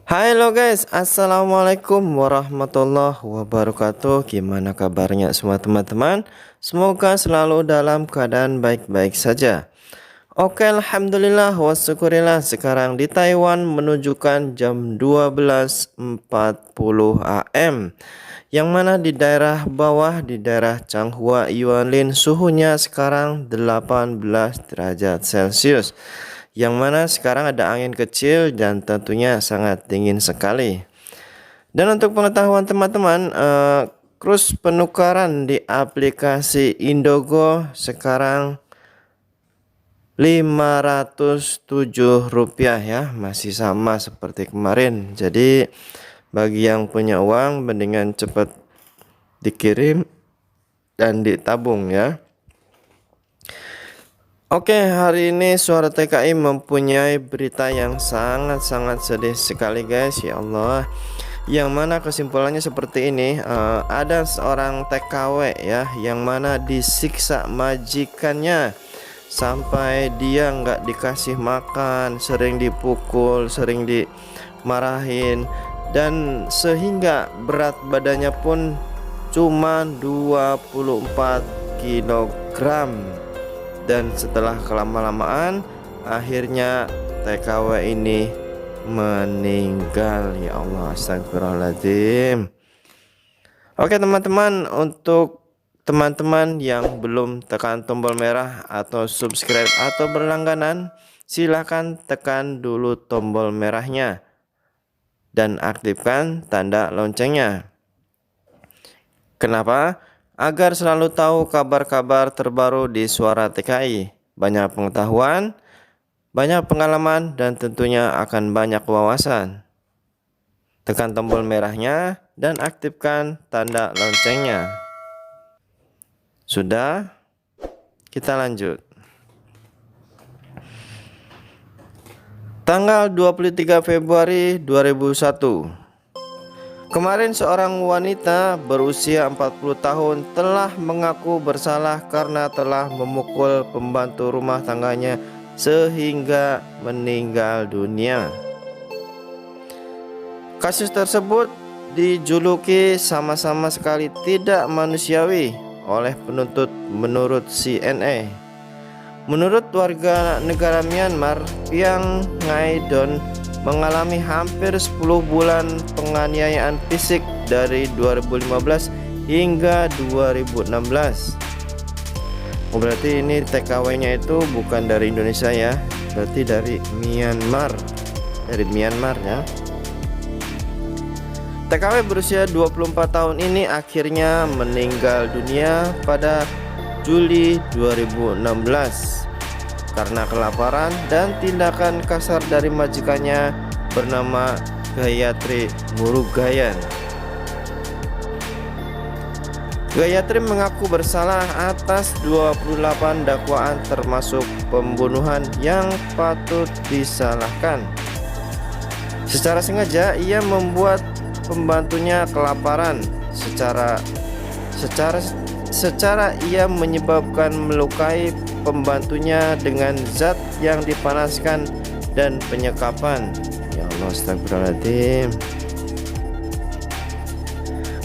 Halo guys, assalamualaikum warahmatullahi wabarakatuh. Gimana kabarnya semua teman-teman? Semoga selalu dalam keadaan baik-baik saja. Oke, alhamdulillah wa syukurillah. Sekarang di Taiwan menunjukkan jam 12.40 AM. Yang mana di daerah bawah, di daerah Changhua, Yuanlin, suhunya sekarang 18 derajat Celcius. Yang mana sekarang ada angin kecil dan tentunya sangat dingin sekali. Dan untuk pengetahuan teman-teman, kurs penukaran di aplikasi Indogo sekarang Rp507 ya, masih sama seperti kemarin. Jadi bagi yang punya uang mendingan cepat dikirim dan ditabung ya. Oke, hari ini Suara TKI mempunyai berita yang sangat-sangat sedih sekali guys. Ya Allah, yang mana kesimpulannya seperti ini. Ada seorang TKW ya, yang mana disiksa majikannya sampai dia nggak dikasih makan, sering dipukul, sering dimarahin, dan sehingga berat badannya pun cuma 24 kilogram. Dan setelah kelama-lamaan akhirnya TKW ini meninggal. Ya Allah, astagfirullahaladzim. Oke teman-teman, untuk teman-teman yang belum tekan tombol merah atau subscribe atau berlangganan, silahkan tekan dulu tombol merahnya dan aktifkan tanda loncengnya. Kenapa? Agar selalu tahu kabar-kabar terbaru di Suara TKI. Banyak pengetahuan, banyak pengalaman, dan tentunya akan banyak wawasan. Tekan tombol merahnya dan aktifkan tanda loncengnya. Sudah? Kita lanjut. Tanggal 23 Februari 2001. Kemarin seorang wanita berusia 40 tahun telah mengaku bersalah karena telah memukul pembantu rumah tangganya sehingga meninggal dunia. Kasus tersebut dijuluki sama-sama sekali tidak manusiawi oleh penuntut menurut CNA. Menurut warga negara Myanmar, Piang Ngai Don mengalami hampir 10 bulan penganiayaan fisik dari 2015 hingga 2016. Oh, berarti ini TKW-nya itu bukan dari Indonesia ya, berarti dari Myanmar. Dari Myanmar ya. TKW berusia 24 tahun ini akhirnya meninggal dunia pada Juli 2016 karena kelaparan dan tindakan kasar dari majikannya bernama Gayatri Murugayan. Gayatri mengaku bersalah atas 28 dakwaan termasuk pembunuhan yang patut disalahkan. Secara sengaja ia membuat pembantunya kelaparan. Secara ia menyebabkan melukai pembantunya dengan zat yang dipanaskan dan penyekapan. Ya Allah, astagfirullahaladzim.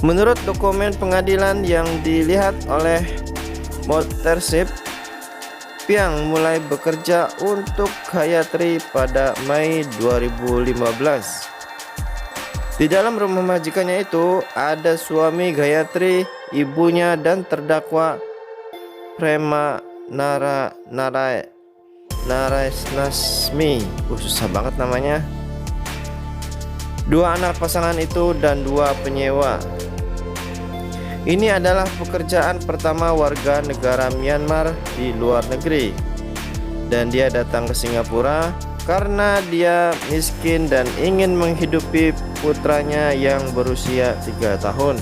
Menurut dokumen pengadilan yang dilihat oleh Mothership, Piang mulai bekerja untuk Gayatri pada Mei 2015. Di dalam rumah majikannya itu ada suami Gayatri, ibunya, dan terdakwa Prema Narayanasmi. Susah banget namanya. Dua anak pasangan itu dan dua penyewa. Ini adalah pekerjaan pertama warga negara Myanmar di luar negeri. Dan dia datang ke Singapura karena dia miskin dan ingin menghidupi putranya yang berusia 3 tahun.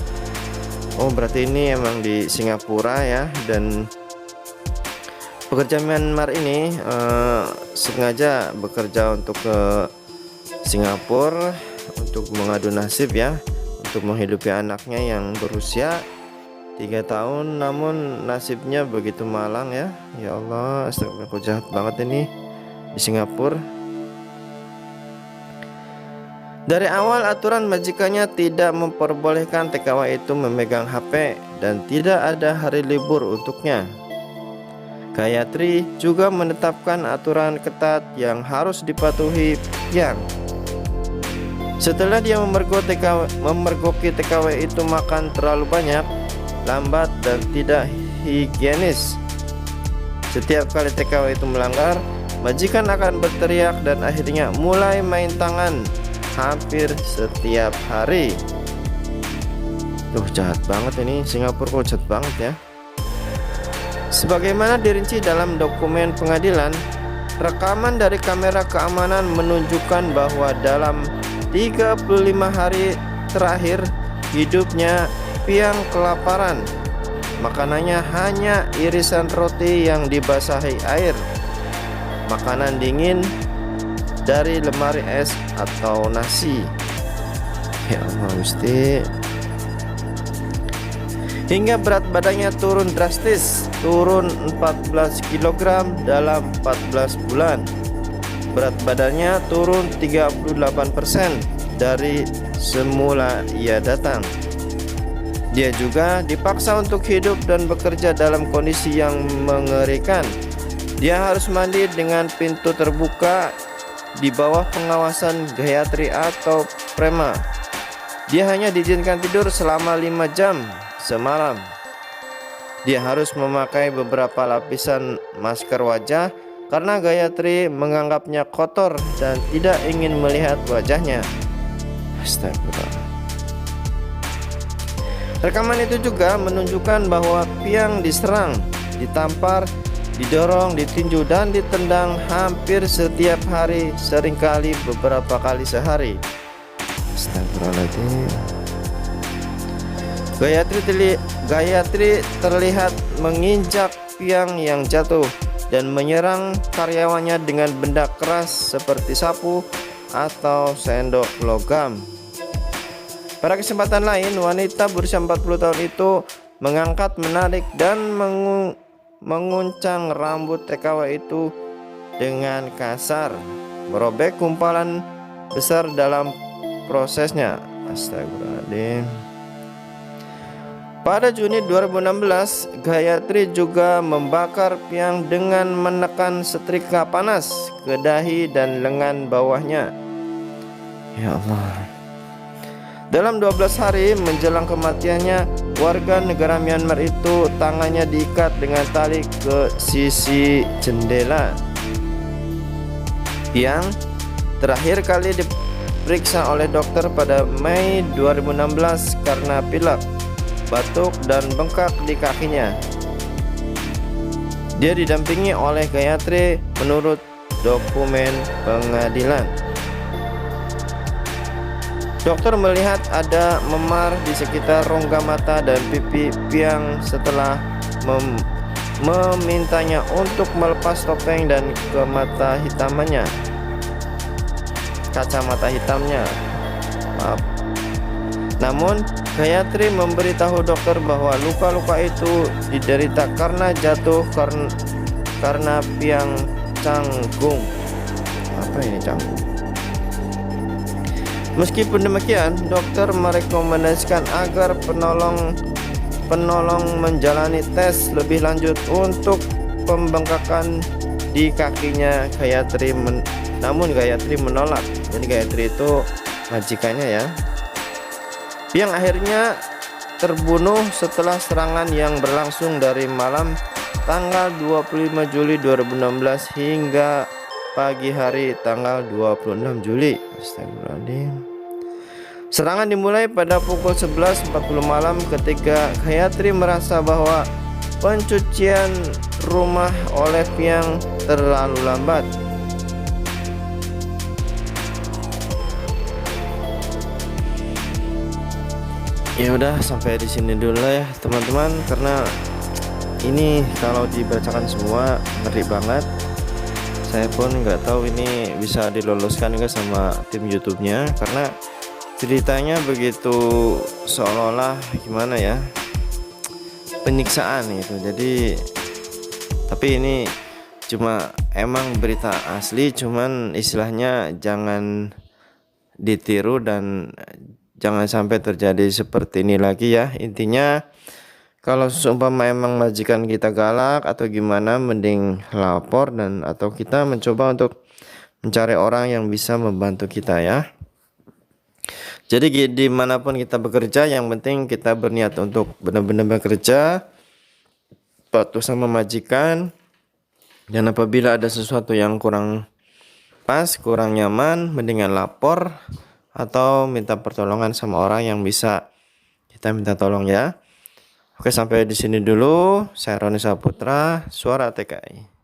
Oh, berarti ini emang di Singapura ya. Dan pekerja Myanmar ini sengaja bekerja untuk ke Singapura untuk mengadu nasib ya, untuk menghidupi anaknya yang berusia 3 tahun, namun nasibnya begitu malang ya. Ya Allah, astagfirullah, jahat banget ini di Singapura. Dari awal aturan majikannya tidak memperbolehkan TKW itu memegang HP dan tidak ada hari libur untuknya. Gayatri juga menetapkan aturan ketat yang harus dipatuhi Piang. Setelah dia memergoki TKW itu makan terlalu banyak, lambat dan tidak higienis. Setiap kali TKW itu melanggar, majikan akan berteriak dan akhirnya mulai main tangan hampir setiap hari. Duh, jahat banget ini, Singapura kok jahat banget ya. Sebagaimana dirinci dalam dokumen pengadilan, rekaman dari kamera keamanan menunjukkan bahwa dalam 35 hari terakhir hidupnya, Piang kelaparan. Makanannya hanya irisan roti yang dibasahi air, makanan dingin dari lemari es atau nasi. Ya Allah Gusti. Hingga berat badannya turun drastis, turun 14 kg dalam 14 bulan. Berat badannya turun 38% dari semula ia datang. Dia juga dipaksa untuk hidup dan bekerja dalam kondisi yang mengerikan. Dia harus mandi dengan pintu terbuka di bawah pengawasan Gayatri atau Prema. Dia hanya diizinkan tidur selama 5 jam semalam. Dia harus memakai beberapa lapisan masker wajah karena Gayatri menganggapnya kotor dan tidak ingin melihat wajahnya. Astagfirullah. Rekaman itu juga menunjukkan bahwa Piang diserang, ditampar, didorong, ditinju dan ditendang hampir setiap hari, seringkali beberapa kali sehari. Astagfirullahaladzim. Gayatri terlihat menginjak Piang yang jatuh dan menyerang karyawannya dengan benda keras seperti sapu atau sendok logam. Pada kesempatan lain, wanita berusia 40 tahun itu mengangkat, menarik, dan menguncang rambut TKW itu dengan kasar, merobek gumpalan besar dalam prosesnya. Astagfirullahaladzim. Pada Juni 2016, Gayatri juga membakar Piang dengan menekan setrika panas ke dahi dan lengan bawahnya. Ya Allah. Dalam 12 hari menjelang kematiannya, warga negara Myanmar itu tangannya diikat dengan tali ke sisi jendela. Piang terakhir kali diperiksa oleh dokter pada Mei 2016 karena pilek, batuk, dan bengkak di kakinya. Dia didampingi oleh Gayatri menurut dokumen pengadilan. Dokter melihat ada memar di sekitar rongga mata dan pipi Piang setelah memintanya untuk melepas topeng dan kacamata hitamnya. Maaf. Namun Gayatri memberitahu dokter bahwa luka-luka itu diderita karena jatuh karena Piang canggung. Apa ini canggung? Meskipun demikian, dokter merekomendasikan agar penolong menjalani tes lebih lanjut untuk pembengkakan di kakinya Gayatri, namun Gayatri menolak. Jadi Gayatri itu majikannya ya. Piang akhirnya terbunuh setelah serangan yang berlangsung dari malam tanggal 25 Juli 2016 hingga pagi hari tanggal 26 Juli. Astagfirullahaladzim. Serangan dimulai pada pukul 11.40 malam ketika Gayatri merasa bahwa pencucian rumah oleh Piang terlalu lambat. Ya udah, sampai di sini dulu ya teman-teman, karena ini kalau dibacakan semua ngeri banget. Saya pun nggak tahu ini bisa diloluskan nggak sama tim YouTube-nya, karena ceritanya begitu seolah-olah gimana ya, penyiksaan gitu. Jadi tapi ini cuma emang berita asli, cuman istilahnya jangan ditiru dan jangan sampai terjadi seperti ini lagi ya. Intinya kalau seumpama emang majikan kita galak atau gimana, mending lapor dan atau kita mencoba untuk mencari orang yang bisa membantu kita ya. Jadi dimanapun kita bekerja, yang penting kita berniat untuk benar-benar bekerja, patuh sama majikan. Dan apabila ada sesuatu yang kurang pas, kurang nyaman, mendingan lapor atau minta pertolongan sama orang yang bisa kita minta tolong ya. Oke, sampai di sini dulu. Saya Roni Saputra, Suara TKI.